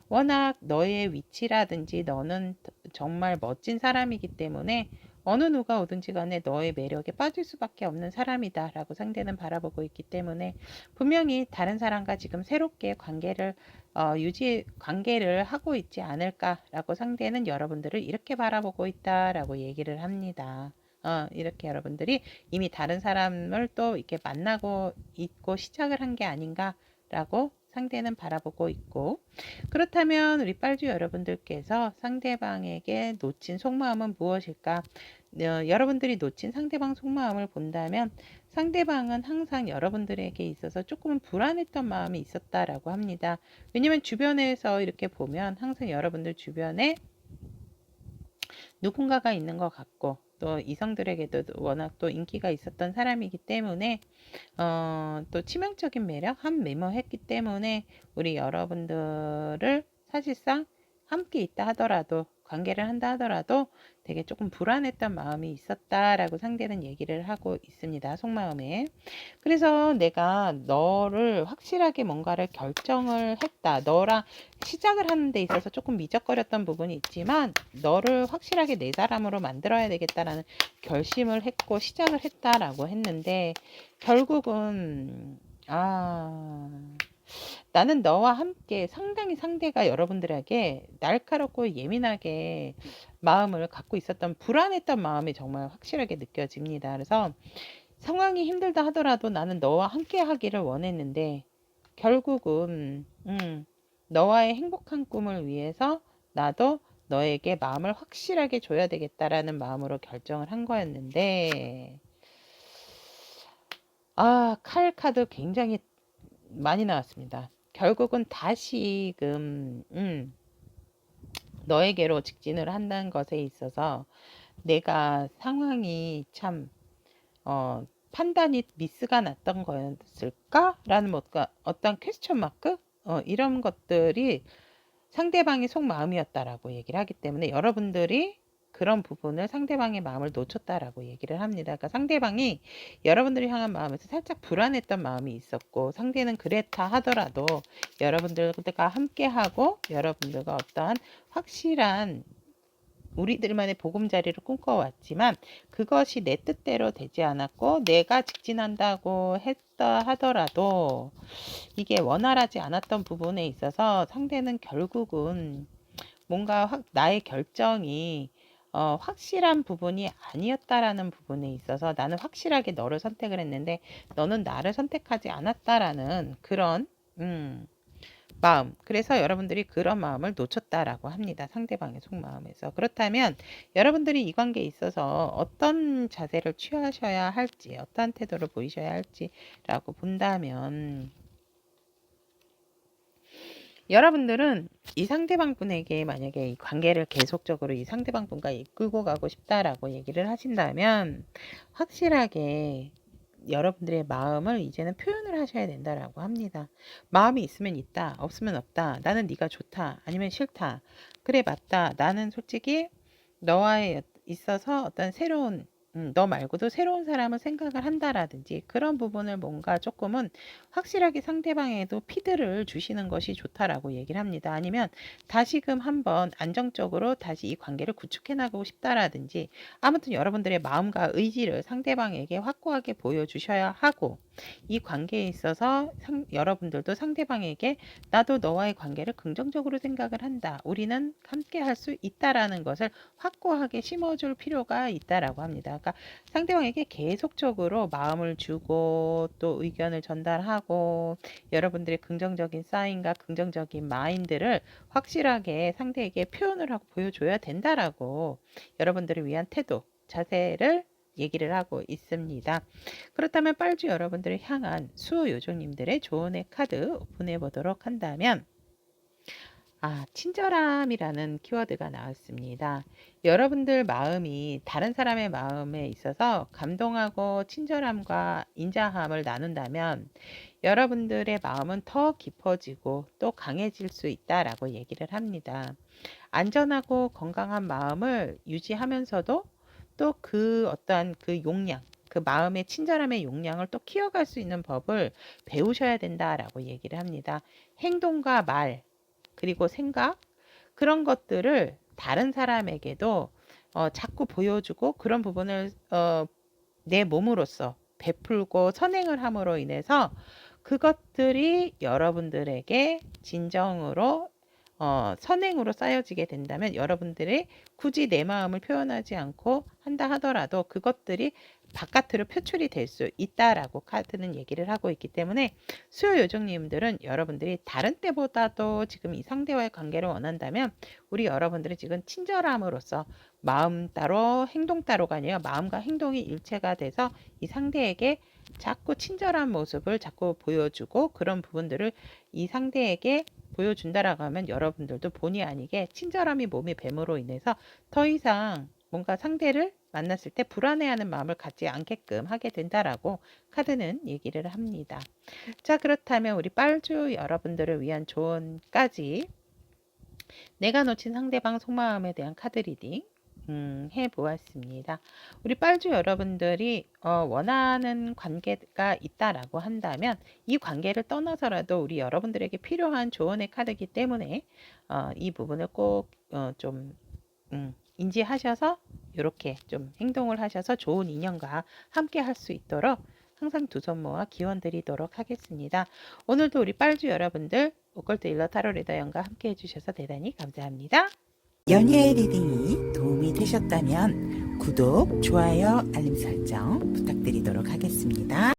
워낙 너의 위치라든지 너는 정말 멋진 사람이기 때문에 어느 누가 오든지 간에 너의 매력에 빠질 수밖에 없는 사람이다 라고 상대는 바라보고 있기 때문에 분명히 다른 사람과 지금 새롭게 관계를 하고 있지 않을까라고 상대는 여러분들을 이렇게 바라보고 있다라고 얘기를 합니다. 이렇게 여러분들이 이미 다른 사람을 또 이렇게 만나고 있고 시작을 한 게 아닌가라고 상대는 바라보고 있고 그렇다면 우리 빨주 여러분들께서 상대방에게 놓친 속마음은 무엇일까? 여러분들이 놓친 상대방 속마음을 본다면 상대방은 항상 여러분들에게 있어서 조금은 불안했던 마음이 있었다라고 합니다. 왜냐면 주변에서 이렇게 보면 항상 여러분들 주변에 누군가가 있는 것 같고 또 이성들에게도 워낙 또 인기가 있었던 사람이기 때문에 또 치명적인 매력, 한 메모했기 때문에 우리 여러분들을 사실상 함께 있다 하더라도 관계를 한다 하더라도 되게 조금 불안했던 마음이 있었다라고 상대는 얘기를 하고 있습니다. 속마음에. 그래서 내가 너를 확실하게 뭔가를 결정을 했다. 너랑 시작을 하는 데 있어서 조금 미적거렸던 부분이 있지만 너를 확실하게 내 사람으로 만들어야 되겠다라는 결심을 했고 시작을 했다라고 했는데 결국은 나는 너와 함께 상당히 상대가 여러분들에게 날카롭고 예민하게 마음을 갖고 있었던 불안했던 마음이 정말 확실하게 느껴집니다. 그래서 상황이 힘들다 하더라도 나는 너와 함께 하기를 원했는데 결국은 너와의 행복한 꿈을 위해서 나도 너에게 마음을 확실하게 줘야 되겠다라는 마음으로 결정을 한 거였는데 칼 카드 굉장히 많이 나왔습니다. 결국은 다시금 너에게로 직진을 한다는 것에 있어서 내가 상황이 참 판단이 미스가 났던 거였을까? 라는 어떤 퀘스천 마크? 이런 것들이 상대방의 속마음이었다라고 얘기를 하기 때문에 여러분들이 그런 부분을 상대방의 마음을 놓쳤다라고 얘기를 합니다. 그러니까 상대방이 여러분들을 향한 마음에서 살짝 불안했던 마음이 있었고, 상대는 그랬다 하더라도 여러분들과 함께하고 여러분들과 어떠한 확실한 우리들만의 보금자리를 꿈꿔왔지만 그것이 내 뜻대로 되지 않았고, 내가 직진한다고 했다 하더라도 이게 원활하지 않았던 부분에 있어서 상대는 결국은 뭔가 나의 결정이 확실한 부분이 아니었다라는 부분에 있어서 나는 확실하게 너를 선택을 했는데 너는 나를 선택하지 않았다라는 그런 마음. 그래서 여러분들이 그런 마음을 놓쳤다라고 합니다. 상대방의 속마음에서. 그렇다면 여러분들이 이 관계에 있어서 어떤 자세를 취하셔야 할지, 어떠한 태도를 보이셔야 할지라고 본다면, 여러분들은 이 상대방 분에게 만약에 이 관계를 계속적으로 이 상대방 분과 이끌고 가고 싶다라고 얘기를 하신다면 확실하게 여러분들의 마음을 이제는 표현을 하셔야 된다라고 합니다. 마음이 있으면 있다, 없으면 없다. 나는 네가 좋다, 아니면 싫다. 그래, 맞다. 나는 솔직히 너와의 있어서 어떤 새로운 너 말고도 새로운 사람을 생각을 한다라든지 그런 부분을 뭔가 조금은 확실하게 상대방에도 피드를 주시는 것이 좋다라고 얘기를 합니다. 아니면 다시금 한번 안정적으로 다시 이 관계를 구축해 나가고 싶다라든지 아무튼 여러분들의 마음과 의지를 상대방에게 확고하게 보여주셔야 하고, 이 관계에 있어서 여러분들도 상대방에게 나도 너와의 관계를 긍정적으로 생각을 한다, 우리는 함께 할 수 있다라는 것을 확고하게 심어줄 필요가 있다라고 합니다. 그러니까 상대방에게 계속적으로 마음을 주고 또 의견을 전달하고 여러분들의 긍정적인 사인과 긍정적인 마인드를 확실하게 상대에게 표현을 하고 보여줘야 된다라고 여러분들을 위한 태도, 자세를 얘기를 하고 있습니다. 그렇다면 빨주 여러분들을 향한 수호 요정님들의 조언의 카드 오픈해 보도록 한다면, 친절함이라는 키워드가 나왔습니다. 여러분들 마음이 다른 사람의 마음에 있어서 감동하고 친절함과 인자함을 나눈다면 여러분들의 마음은 더 깊어지고 또 강해질 수 있다라고 얘기를 합니다. 안전하고 건강한 마음을 유지하면서도 또 그 어떠한 그 용량, 그 마음의 친절함의 용량을 또 키워갈 수 있는 법을 배우셔야 된다라고 얘기를 합니다. 행동과 말, 그리고 생각, 그런 것들을 다른 사람에게도 자꾸 보여주고 그런 부분을 내 몸으로써 베풀고 선행을 함으로 인해서 그것들이 여러분들에게 진정으로 선행으로 쌓여지게 된다면 여러분들이 굳이 내 마음을 표현하지 않고 한다 하더라도 그것들이 바깥으로 표출이 될 수 있다라고 카드는 얘기를 하고 있기 때문에 수요 요정님들은 여러분들이 다른 때보다도 지금 이 상대와의 관계를 원한다면 우리 여러분들이 지금 친절함으로써 마음 따로 행동 따로가 아니라 마음과 행동이 일체가 돼서 이 상대에게 자꾸 친절한 모습을 자꾸 보여주고 그런 부분들을 이 상대에게 보여준다라고 하면 여러분들도 본의 아니게 친절함이 몸의 뱀으로 인해서 더 이상 뭔가 상대를 만났을 때 불안해하는 마음을 갖지 않게끔 하게 된다라고 카드는 얘기를 합니다. 자, 그렇다면 우리 빨주 여러분들을 위한 조언까지 내가 놓친 상대방 속마음에 대한 카드 리딩 해보았습니다. 우리 빨주 여러분들이 원하는 관계가 있다라고 한다면 이 관계를 떠나서라도 우리 여러분들에게 필요한 조언의 카드이기 때문에 이 부분을 꼭 좀 인지하셔서 이렇게 좀 행동을 하셔서 좋은 인연과 함께 할 수 있도록 항상 두 손 모아 기원 드리도록 하겠습니다. 오늘도 우리 빨주 여러분들 오컬트 일러 타로 리더 영과 함께 해주셔서 대단히 감사합니다. 연예 리딩이 도움이 되셨다면 구독, 좋아요, 알림 설정 부탁드리도록 하겠습니다.